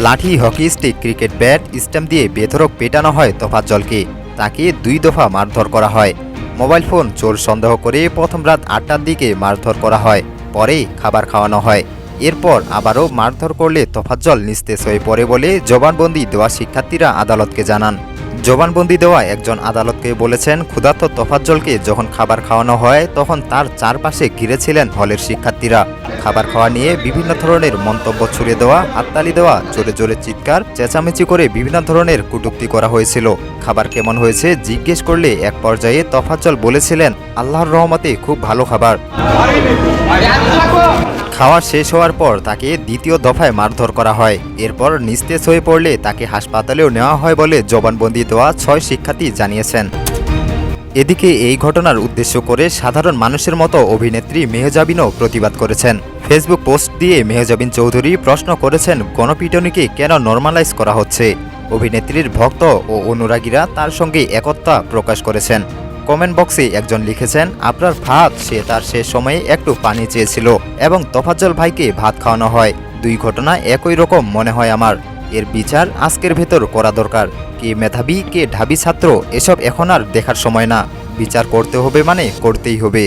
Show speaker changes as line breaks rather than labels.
লাঠি, hockey stick, cricket bat, stamp দিয়ে বেধড়ক পেটানো হয় তোফাজ্জলকে। তাকে 2 দফা মারধর করা হয়। মোবাইল ফোন চোর সন্দেহ করে প্রথম রাত 8টার দিকে মারধর করা হয়, পরে খাবার খাওয়ানো হয়। এরপর আবারও মারধর করলে তোফাজ্জল নিস্তেজ হয়ে পড়ে বলে জবানবন্দি দেওয়া শিক্ষার্থীরা আদালতকে জানান। জবানবন্দি দেওয়া একজন আদালতকে বলেছেন, ক্ষুধার্ত তোফাজ্জলকে যখন খাবার খাওয়ানো হয় তখন তার চারপাশে ঘিরেছিলেন হলের শিক্ষার্থীরা। খাবার খাওয়া নিয়ে বিভিন্ন ধরনের মন্তব্য ছুড়ে দেওয়া, হাততালি দেওয়া, জোরে জোরে চিৎকার চেঁচামেচি করে বিভিন্ন ধরনের কটূক্তি করা হয়েছিল। খাবার কেমন হয়েছে জিজ্ঞেস করলে এক পর্যায়ে তোফাজ্জল বলেছিলেন, আল্লাহর রহমতে খুব ভালো খাবার। খাওয়া শেষ হওয়ার পর তাকে দ্বিতীয় দফায় মারধর করা হয়। এরপর নিস্তেজ হয়ে পড়লে তাকে হাসপাতালেও নেওয়া হয় বলে জবানবন্দি দেওয়া 6 শিক্ষার্থী জানিয়েছেন। এদিকে এই ঘটনার উদ্দেশ্য করে সাধারণ মানুষের মতো অভিনেত্রী মেহজাবিনও প্রতিবাদ করেছেন। ফেসবুক পোস্ট দিয়ে মেহজাবিন চৌধুরী প্রশ্ন করেছেন, গণপিটুনিকে কেন নরমালাইজ করা হচ্ছে। অভিনেত্রীর ভক্ত ও অনুরাগীরা তার সঙ্গে একতা প্রকাশ করেছেন। কমেন্ট বক্সে একজন লিখেছেন, আপনার ভাত, সে তার শেষ সময়ে একটু পানি চেয়েছিল এবং তোফাজ্জল ভাইকে ভাত খাওয়ানো হয়। 2 ঘটনা একই রকম মনে হয় আমার। এর বিচার আজকের ভেতর করা দরকার। কে মেধাবী, কে ঢাবি ছাত্র, এসব এখন আর দেখার সময় না। বিচার করতে হবে মানে করতেই হবে।